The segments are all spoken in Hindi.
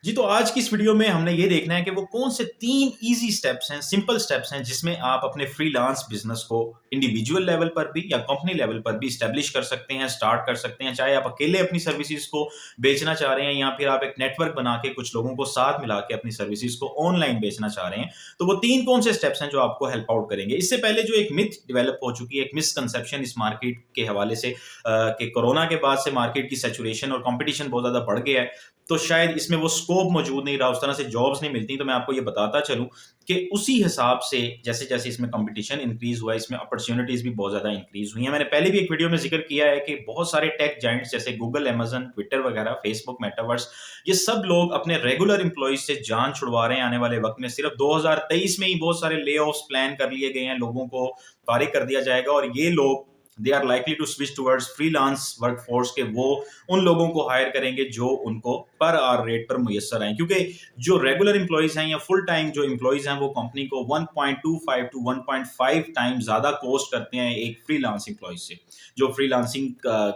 जी, तो आज की इस वीडियो में हमने ये देखना है कि वो कौन से 3 ईज़ी स्टेप्स हैं, सिंपल स्टेप्स हैं, जिसमें आप अपने फ्रीलांस बिज़नेस को इंडिविजुअल लेवल पर भी या कंपनी लेवल पर भी एस्टेब्लिश कर सकते हैं, स्टार्ट कर सकते हैं। चाहे आप अकेले अपनी सर्विसेज़ को बेचना चाह रहे हैं या फिर आप एक नेटवर्क बना के कुछ लोगों को साथ मिला के अपनी सर्विसेज़ को ऑनलाइन बेचना चाह रहे हैं। तो वो 3 कौन से स्टेप्स हैं जो आपको हेल्प आउट करेंगे। इससे पहले जो एक मिथ डेवलप हो चुकी है, एक मिसकंसेप्शन इस मार्केट के हवाले से कि कोरोना के बाद से मार्केट की सैचुरेशन और कॉम्पिटिशन बहुत ज़्यादा बढ़ गया है। तो शायद इसमें वो स्कोप मौजूद नहीं रहा, उस तरह से जॉब्स नहीं मिलती। तो मैं आपको ये बताता चलूँ कि उसी हिसाब से जैसे-जैसे इसमें कॉम्पिटिशन इंक्रीज़ हुआ, इसमें अपॉर्च्युनिटीज़ भी बहुत ज़्यादा इंक्रीज़ हुई हैं। मैंने पहले भी एक वीडियो में ज़िक्र किया है कि बहुत सारे टेक जायंट्स जैसे गूगल, अमेज़न, ट्विटर वगैरह, फेसबुक, मेटावर्स, ये सब लोग अपने रेगुलर एम्प्लॉइज़ से जान छुड़वा रहे हैं आने वाले वक़्त में। सिर्फ़ 2023 में ही बहुत सारे ले-ऑफ्स प्लान कर लिए गए हैं, लोगों को फारिग कर दिया जाएगा और ये लोग they are likely to switch towards freelance workforce के वो उन लोगों को हायर करेंगे जो उनको पर आवर रेट पर मुयस्सर आए, क्योंकि जो रेगुलर एम्प्लॉइज हैं या फुल टाइम जो एम्प्लॉइज हैं वो कंपनी को 1.25 टू 1.5 टाइम ज्यादा कॉस्ट करते हैं एक फ्रीलांस एम्प्लॉइज से, जो फ्रीलांसिंग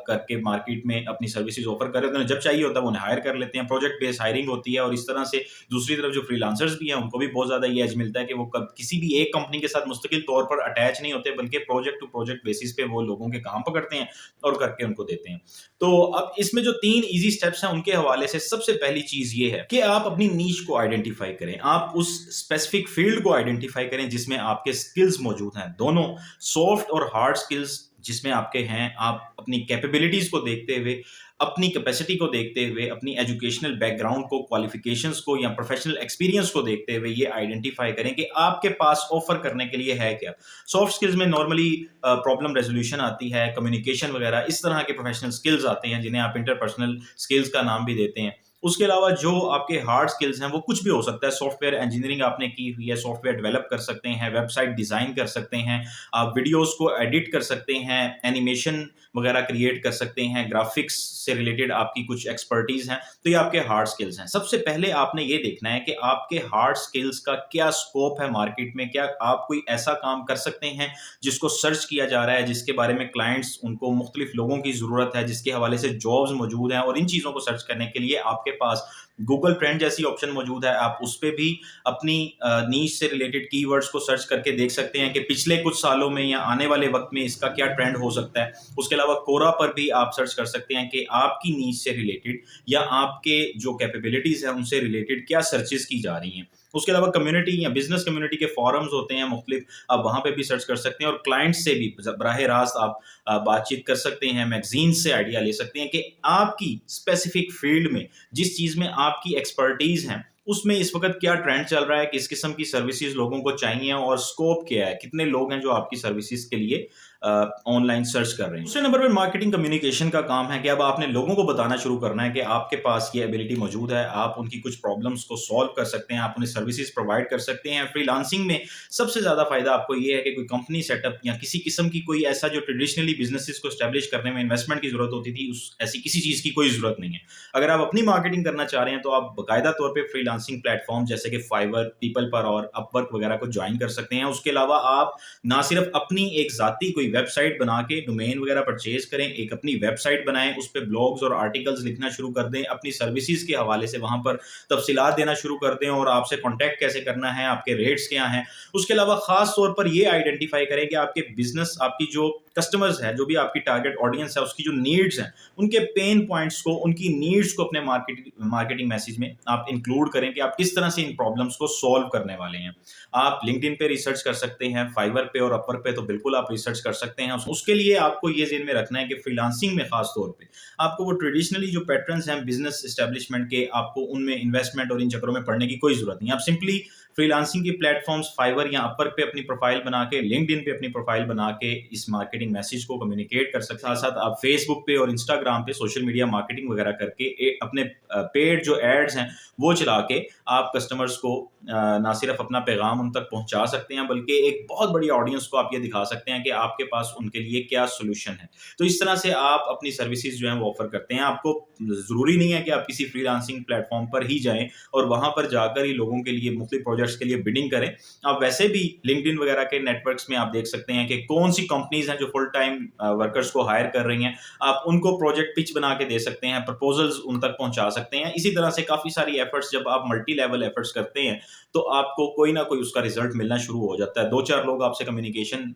करके मार्केट में अपनी सर्विसेज ऑफर कर रहे हैं। जब चाहिए होता है वो उन्हें हायर कर लेते हैं, प्रोजेक्ट बेस्ड हायरिंग होती है। और इस तरह से दूसरी तरफ जो फ्रीलांसर्स भी हैं उनको भी बहुत ज्यादा ये एज मिलता है कि वो किसी भी एक कंपनी के साथ मुस्तकिल तौर पर अटैच नहीं होते, बल्कि प्रोजेक्ट टू प्रोजेक्ट बेसिस पे वो लोगों के काम पकड़ते हैं और करके उनको देते हैं। तो अब इसमें जो 3 ईज़ी स्टेप्स हैं उनके हवाले से सबसे पहली चीज़ ये है कि आप अपनी नीश को आइडेंटिफ़ाई करें। आप उस स्पेसिफिक फ़ील्ड को आइडेंटिफ़ाई करें जिसमें आपके स्किल्स मौजूद हैं। दोनों सॉफ्ट और हार्ड स्किल्स जिसमें आपके हैं, आप अपनी कैपेबिलिटीज़ को देखते हुए, अपनी कैपेसिटी को देखते हुए, अपनी एजुकेशनल बैकग्राउंड को, क्वालिफ़िकेशंस को या प्रोफ़ेशनल एक्सपीरियंस को देखते हुए ये आइडेंटिफ़ाई करें कि आपके पास ऑफ़र करने के लिए है क्या? सॉफ्ट स्किल्स में नॉर्मली प्रॉब्लम रेज़ोल्यूशन आती है, कम्युनिकेशन वगैरह इस तरह के प्रोफ़ेशनल स्किल्स आते हैं जिन्हें आप इंटरपर्सनल स्किल्स का नाम भी देते हैं। उसके अलावा जो आपके हार्ड स्किल्स हैं वो कुछ भी हो सकता है। सॉफ्टवेयर इंजीनियरिंग आपने की हुई है, सॉफ्टवेयर डेवलप कर सकते हैं, वेबसाइट डिज़ाइन कर सकते हैं, आप वीडियोज़ को एडिट कर सकते हैं, एनिमेशन वगैरह क्रिएट कर सकते हैं, ग्राफ़िक्स से रिलेटेड आपकी कुछ एक्सपर्टीज़ हैं, तो ये आपके हार्ड स्किल्स हैं। सबसे पहले आपने ये देखना है कि आपके हार्ड स्किल्स का क्या स्कोप है मार्केट में, क्या आप कोई ऐसा काम कर सकते हैं जिसको सर्च किया जा रहा है, जिसके बारे में क्लाइंट्स उनको मुख्तलिफ लोगों की ज़रूरत है, जिसके हवाले से जॉब्स मौजूद हैं। और इन चीज़ों को सर्च करने के लिए आपके पास गूगल ट्रेंड जैसी ऑप्शन मौजूद है। आप उस पे भी अपनी नीश से रिलेटेड कीवर्ड्स को सर्च करके देख सकते हैं कि पिछले कुछ सालों में या आने वाले वक्त में इसका क्या ट्रेंड हो सकता है। उसके अलावा कोरा पर भी आप सर्च कर सकते हैं कि आपकी नीश से रिलेटेड या आपके जो कैपेबिलिटीज़ हैं उनसे रिलेटेड क्या सर्चेज़ की जा रही हैं। उसके अलावा कम्युनिटी या बिज़नेस कम्युनिटी के फ़ोरम्स होते हैं मुख्तलिफ, आप वहाँ पे भी सर्च कर सकते हैं और क्लाइंट्स से भी बराह रास्त आप बातचीत कर सकते हैं, मैगज़ीन से आइडिया ले सकते हैं कि आपकी स्पेसिफ़िक फ़ील्ड में जिस चीज़ में आपकी एक्सपर्टीज़ है, उसमें इस वक़्त क्या ट्रेंड चल रहा है, किस किस्म की सर्विसेज़ लोगों को चाहिए और स्कोप क्या है, कितने लोग हैं जो आपकी सर्विसेज़ के लिए ऑनलाइन सर्च कर रहे हैं। दूसरे नंबर पर मार्केटिंग कम्युनिकेशन का काम है कि अब आपने लोगों को बताना शुरू करना है कि आपके पास ये एबिलिटी मौजूद है, आप उनकी कुछ प्रॉब्लम्स को सॉल्व कर सकते हैं, आप उन्हें सर्विसेज़ प्रोवाइड कर सकते हैं। फ्रीलांसिंग में सबसे ज़्यादा फ़ायदा आपको ये है कि कोई कंपनी सेटअप या किसी किस्म की कोई ऐसा जो ट्रेडिशनली बिज़नेसेस को एस्टेब्लिश करने में इन्वेस्टमेंट की ज़रूरत होती थी, उस ऐसी किसी चीज़ की कोई ज़रूरत नहीं है। अगर आप अपनी मार्केटिंग करना चाह रहे हैं तो आप बाकायदा तौर पे फ्रीलांसिंग प्लेटफ़ॉर्म जैसे कि फाइवर, पीपल पर और अपवर्क वगैरह को जॉइन कर सकते हैं। उसके अलावा आप ना सिर्फ़ अपनी एक ज़ाती कोई वेबसाइट बना के डोमेन वगैरह परचेज़ करें, एक अपनी वेबसाइट बनाएँ, उस पे ब्लॉग्स और आर्टिकल्स लिखना शुरू कर दें, अपनी सर्विसेज़ के हवाले से वहाँ पर तफ़सीलात देना शुरू कर दें और आपसे कॉन्टैक्ट कैसे करना है, आपके रेट्स क्या हैं। उसके अलावा ख़ास तौर पर ये आइडेंटिफ़ाई करें कि आपके बिज़नेस, आपकी जो कस्टमर्स हैं, जो भी आपकी टारगेट ऑडियंस है, उसकी जो नीड्स हैं, उनके पेन पॉइंट्स को, उनकी नीड्स को अपने मार्केटिंग मैसेज में आप इंक्लूड करें कि आप किस तरह से इन प्रॉब्लम्स को सॉल्व करने वाले हैं। आप लिंक्डइन पे रिसर्च कर सकते हैं, फाइवर पे और अपवर्क पे तो बिल्कुल आप रिसर्च कर सकते हैं। उसके लिए आपको ये ज़हन में रखना है कि फ्रीलांसिंग में ख़ास तौर पे आपको वो ट्रेडिशनली जो पैटर्न्स हैं बिज़नेस एस्टेब्लिशमेंट के, आपको उनमें इन्वेस्टमेंट और इन चक्करों में पड़ने की कोई ज़रूरत नहीं है। आप सिंपली फ्रीलांसिंग की प्लेटफ़ॉर्म्स फाइवर या अपवर्क पे अपनी प्रोफ़ाइल बना के, लिंक्डइन पे अपनी प्रोफ़ाइल बना के इस मार्केटिंग मैसेज को कम्युनिकेट कर सकते हैं। साथ-साथ आप फेसबुक पे और इंस्टाग्राम पे सोशल मीडिया मार्केटिंग वगैरह करके अपने पेड जो एड्स हैं वो चला के आप कस्टमर्स को ना सिर्फ अपना पैगाम उन तक पहुंचा सकते हैं, बल्कि एक बहुत बड़ी ऑडियंस को आप ये दिखा सकते हैं कि आपके पास उनके लिए क्या सोल्यूशन है। तो इस तरह से आप अपनी सर्विसेज जो है वो ऑफर करते हैं। आपको ज़रूरी नहीं है कि आप किसी फ्रीलांसिंग प्लेटफॉर्म पर ही जाएं और वहां पर जाकर ही लोगों के लिए मुख्तलिफ प्रोजेक्ट्स प्रोजेक्ट्स के लिए बिडिंग करें। आप वैसे भी लिंक्डइन वगैरह के नेटवर्क्स में आप देख सकते हैं कि कौन सी कंपनीज हैं जो फुल टाइम वर्कर्स को हायर कर रही हैं। आप उनको प्रोजेक्ट पिच बना के दे सकते हैं, प्रपोजल्स उन तक पहुंचा सकते हैं। इसी तरह से काफ़ी सारी एफर्ट्स जब आप मल्टी लेवल एफर्ट्स करते हैं तो आपको कोई ना कोई उसका रिजल्ट मिलना शुरू हो जाता है। 2-4 लोग आपसे कम्युनिकेशन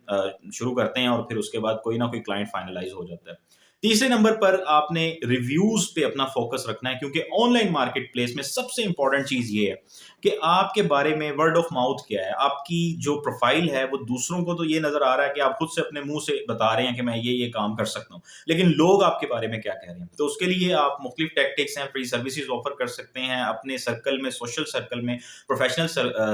शुरू करते हैं और फिर उसके बाद कोई ना कोई क्लाइंट फाइनलाइज हो जाता है। तीसरे नंबर पर आपने रिव्यूज पे अपना फोकस रखना है, क्योंकि ऑनलाइन मार्केट प्लेस में सबसे इंपॉर्टेंट चीज ये है कि आपके बारे में वर्ड ऑफ माउथ क्या है, आपकी जो प्रोफाइल है वो दूसरों को तो ये नजर आ रहा है कि आप खुद से अपने मुंह से बता रहे हैं कि मैं ये काम कर सकता हूँ, लेकिन लोग आपके बारे में क्या कह रहे हैं। तो उसके लिए आप मुख्तलिफ टैक्टिक्स हैं, फ्री सर्विसेज ऑफर कर सकते हैं, अपने सर्कल में, सोशल सर्कल में, प्रोफेशनल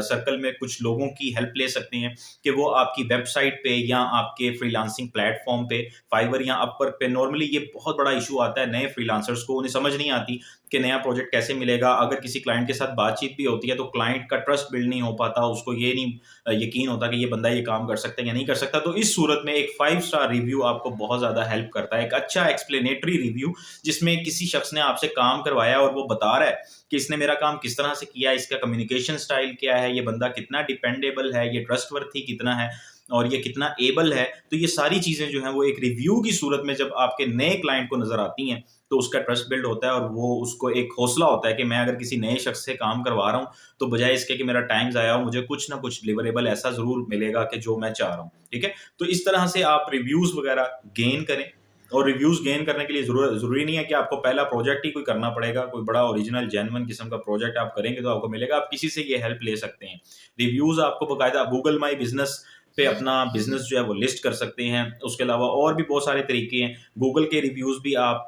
सर्कल में कुछ लोगों की हेल्प ले सकते हैं कि वो आपकी वेबसाइट पे या आपके फ्रीलांसिंग प्लेटफॉर्म पे, फाइवर या अपवर्क पे, नॉर्मली ये बहुत बड़ा इशू आता है नए फ्रीलांसर्स को, उन्हें समझ नहीं आती कि नया प्रोजेक्ट कैसे मिलेगा। अगर किसी क्लाइंट के साथ बातचीत भी होती है तो क्लाइंट का ट्रस्ट बिल्ड नहीं हो पाता, उसको ये नहीं यकीन होता कि ये बंदा ये काम कर सकता है या नहीं कर सकता। तो इस सूरत में एक 5 स्टार रिव्यू आपको बहुत ज़्यादा हेल्प करता है। एक अच्छा एक्सप्लेनेटरी रिव्यू जिसमें किसी शख्स ने आपसे काम करवाया और वो बता रहा है कि इसने मेरा काम किस तरह से किया, इसका कम्युनिकेशन स्टाइल क्या है, ये बंदा कितना डिपेंडेबल है, ये ट्रस्टवर्थी कितना है और ये कितना एबल है। तो ये सारी चीज़ें जो हैं वो एक रिव्यू की सूरत में जब आपके नए क्लाइंट को नज़र आती हैं तो उसका ट्रस्ट बिल्ड होता है और वो उसको एक हौसला होता है कि मैं अगर किसी नए शख्स से काम करवा रहा हूँ तो बजाय इसके कि मेरा टाइम ज़ाया हो, मुझे कुछ ना कुछ डिलीवरेबल ऐसा ज़रूर मिलेगा कि जो मैं चाह रहा हूँ। ठीक है? तो इस तरह से आप रिव्यूज़ वगैरह गेन करें। और रिव्यूज़ गेन करने के लिए ज़रूरी नहीं है कि आपको पहला प्रोजेक्ट ही कोई करना पड़ेगा, कोई बड़ा ओरिजिनल जेन्युइन किस्म का प्रोजेक्ट आप करेंगे तो आपको मिलेगा। आप किसी से ये हेल्प ले सकते हैं। रिव्यूज़ आपको बाकायदा गूगल माई बिज़नेस पे अपना बिज़नेस जो है वो लिस्ट कर सकते हैं। उसके अलावा और भी बहुत सारे तरीके हैं। गूगल के रिव्यूज़ भी आप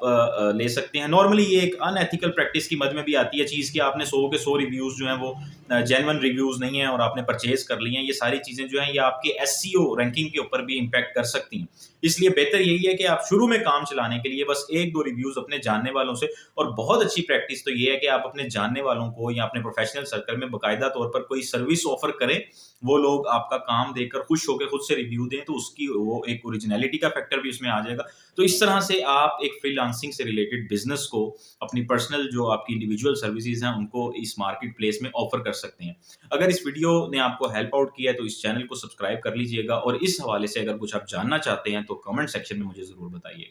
ले सकते हैं। नॉर्मली ये एक अनएथिकल प्रैक्टिस की मद में भी आती है चीज़ कि आपने 100 के 100 रिव्यूज़ जो हैं वो जेन्युइन रिव्यूज़ नहीं हैं और आपने परचेज़ कर लिए हैं। ये सारी चीज़ें जो हैं ये आपके एसईओ रैंकिंग के ऊपर भी इम्पैक्ट कर सकती हैं। इसलिए बेहतर यही है कि आप शुरू में काम चलाने के लिए बस 1-2 रिव्यूज़ अपने जानने वालों से, और बहुत अच्छी प्रैक्टिस तो ये है कि आप अपने जानने वालों को या अपने प्रोफेशनल सर्कल में बाकायदा तौर पर कोई सर्विस ऑफर करें। वो लोग आपका काम देखकर खुश होकर खुद से रिव्यू दें तो उसकी वो एक ओरिजिनैलिटी का फैक्टर भी उसमें आ जाएगा। तो इस तरह से आप एक फ्रीलांसिंग से रिलेटेड बिज़नेस को अपनी पर्सनल जो आपकी इंडिविजुअल सर्विसेज़ हैं उनको इस मार्केट प्लेस में ऑफर कर सकते हैं। अगर इस वीडियो ने आपको हेल्प आउट किया है तो इस चैनल को सब्सक्राइब कर लीजिएगा और इस हवाले से अगर कुछ आप जानना चाहते हैं तो कमेंट सेक्शन में मुझे ज़रूर बताइए।